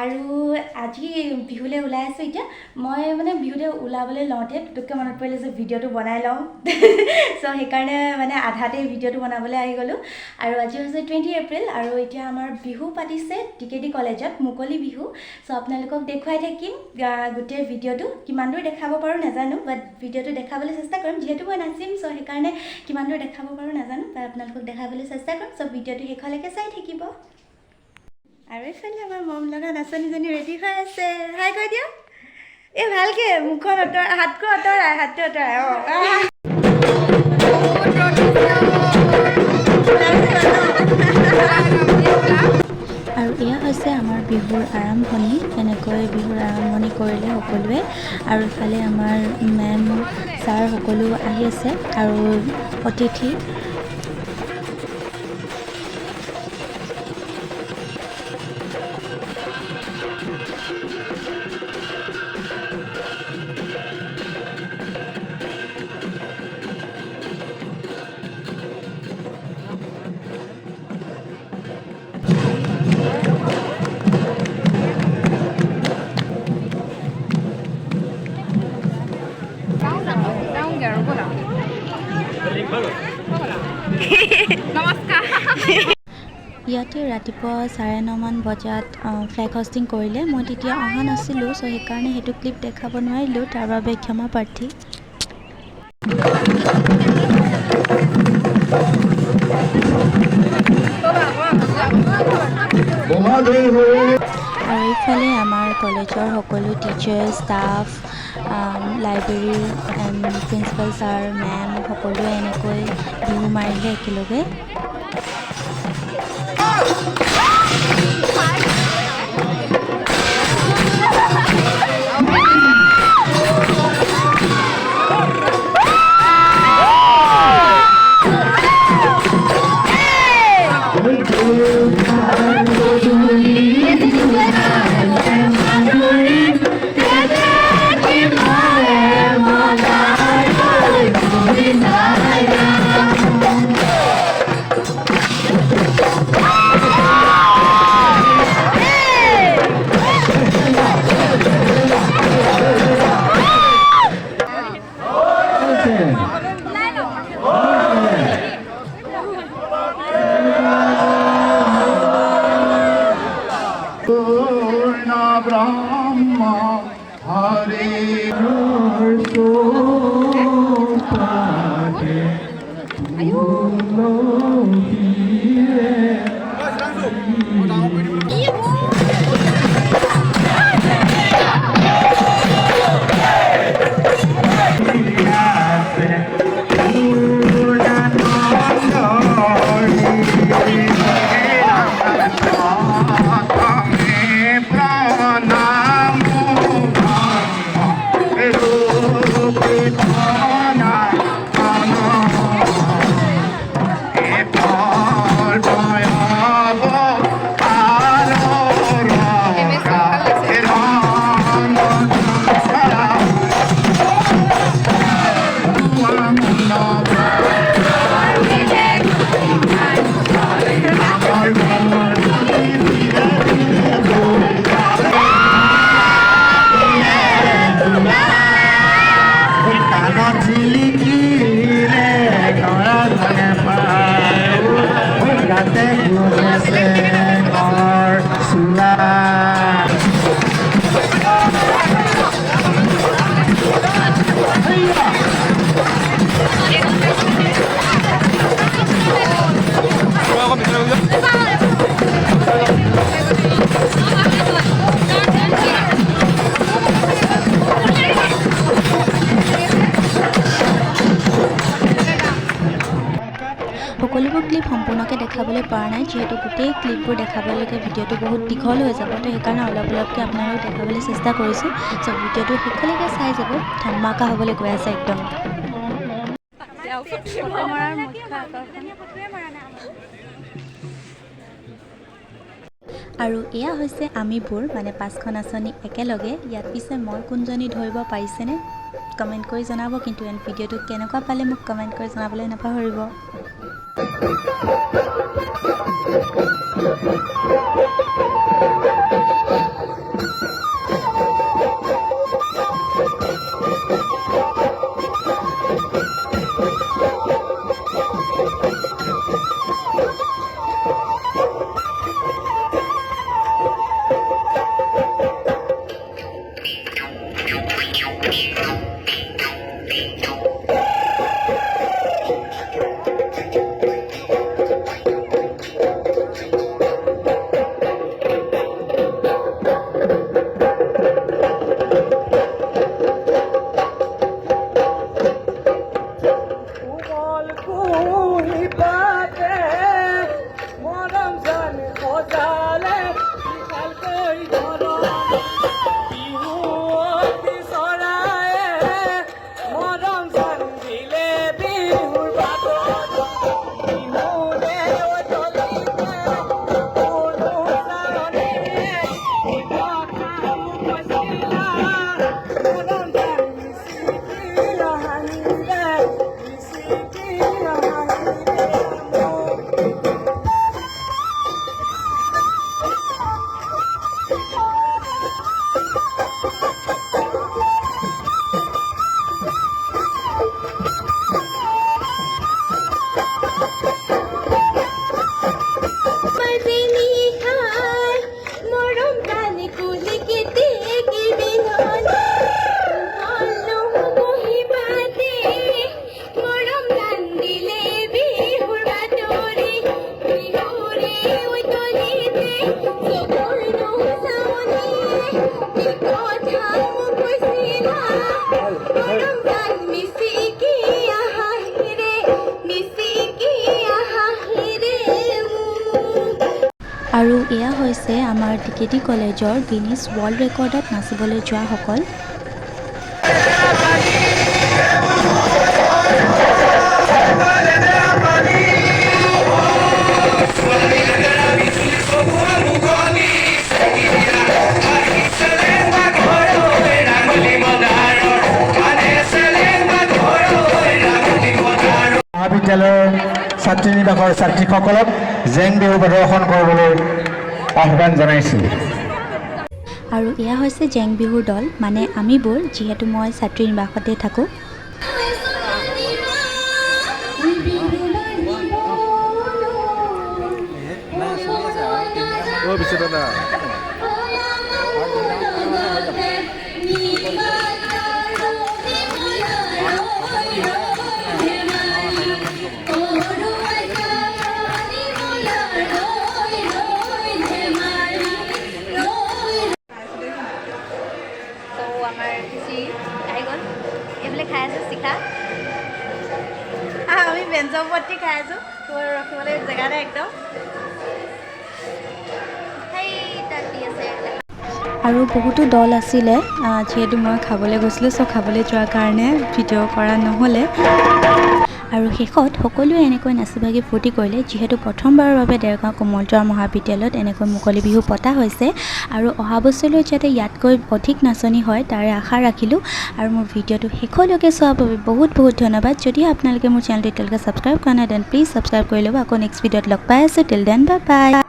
আৰু আজি বিহুলৈ ওলাই আছোঁ এতিয়া মই মানে বিহুলৈ ওলাবলৈ লওঁতে দুটুককৈ মনত পৰিলে যে ভিডিঅ'টো বনাই লওঁ চ' সেইকাৰণে মানে আধাতে ভিডিঅ'টো বনাবলৈ আহি গ'লোঁ আৰু আজি হৈছে 20 এপ্ৰিল আৰু এতিয়া আমাৰ বিহু পাতিছে DKD কলেজত মুকলি বিহু চ' আপোনালোকক দেখুৱাই থাকিম গোটেই ভিডিঅ'টো কিমান দূৰ দেখাব পাৰোঁ নাজানো বাট ভিডিঅ'টো দেখাবলৈ চেষ্টা কৰিম যিহেতু মই নাচিম চ' সেইকাৰণে কিমান দূৰ দেখাব পাৰোঁ নাজানো বাট আপোনালোকক দেখাবলৈ চেষ্টা কৰিম চ' ভিডিঅ'টো শেষলৈকে চাই থাকিব আৰু এইফালে আমাৰ মম লগা নাচনীজনী ৰেডি হৈ আছে হাই কৈ দিয়ক এই ভালকৈ মুখখন হাতটো আঁতৰাই আৰু এয়া হৈছে আমাৰ বিহুৰ আৰম্ভণি এনেকৈ বিহুৰ আৰম্ভণি কৰিলে সকলোৱে আৰু ইফালে আমাৰ মেম ছাৰ সকলো আহি আছে আৰু অতিথি ইয়াতে ৰাতিপুৱা 9:30 বজাত ফ্লেগ হোষ্টিং কৰিলে মই তেতিয়া অহা নাছিলোঁ চ' সেইকাৰণে সেইটো ক্লিপ দেখাব নোৱাৰিলোঁ তাৰ বাবে ক্ষমা প্ৰাৰ্থী আৰু এইফালে আমাৰ কলেজৰ সকলো টিচাৰ ষ্টাফ লাইব্ৰেৰীৰ প্ৰিন্সিপাল ছাৰ মেম সকলোৱে এনেকৈ বিহু মাৰিলে একেলগে সকলোবোৰ ক্লিপ সম্পূৰ্ণকৈ দেখাবলৈ পৰা নাই যিহেতু গোটেই ক্লিপবোৰ দেখাবলৈকে ভিডিঅ'টো বহুত দীঘল হৈ যাব তো সেইকাৰণে অলপকৈ আপোনালোকক দেখাবলৈ চেষ্টা কৰিছোঁ চ' ভিডিঅ'টো শেষলৈকে চাই যাব ধামাকা হ'বলৈ গৈ আছে একদম আৰু এয়া হৈছে আমিবোৰ মানে 5খন আঁচনি একেলগে ইয়াত পিছে মই কোনজনী ধৰিব পাৰিছেনে কমেণ্ট কৰি জনাব কিন্তু ভিডিঅ'টো কেনেকুৱা পালে মোক কমেণ্ট কৰি জনাবলৈ নাপাহৰিব আৰু এয়া হৈছে আমাৰ DKD কলেজৰ গিনিছ ৱৰ্ল্ড ৰেকৰ্ডত নাচিবলৈ যোৱাসকল। মহাবিদ্যালয়ৰ ছাত্ৰী নিবাসৰ ছাত্ৰীসকলক জেং বিহু প্ৰদৰ্শন কৰিবলৈ আহ্বান জনাইছোঁ। আৰু এয়া হৈছে জেং বিহুৰ দল, মানে আমিবোৰ, যিহেতু মই ছাত্ৰী নিবাসতে থাকোঁ। খাই আছোঁ চিকা, আমি বেঞ্চৰ ওপৰতে খাই আছোঁ, ৰখিবলৈ জেগা নাই একদম। আৰু বহুতো দল আছিলে, যিহেতু মই খাবলৈ গৈছিলোঁ, চ' খাবলৈ যোৱাৰ কাৰণে ভিডিঅ' কৰা নহ'লে। আৰু শেষত সকলোৱে এনেকৈ নাচি বাগি ফূৰ্তি কৰিলে, যিহেতু প্ৰথমবাৰৰ বাবে দেৰগাঁও কমলজোৱা মহাবিদ্যালয়ত এনেকৈ মুকলি বিহু পতা হৈছে। আৰু অহা বছৰলৈ যাতে ইয়াতকৈ অধিক নাচনি হয় তাৰে আশা ৰাখিলোঁ। আৰু মোৰ ভিডিঅ'টো শেষলৈকে চোৱাৰ বাবে বহুত বহুত ধন্যবাদ। যদি আপোনালোকে মোৰ চেনেলটো এতিয়ালৈকে ছাবস্ক্ৰাইব কৰা নাই, দেন প্লিজ ছাবস্ক্ৰাইব কৰি ল'ব। আকৌ নেক্সট ভিডিঅ'ত লগ পাই আছোঁ। Till then bye bye.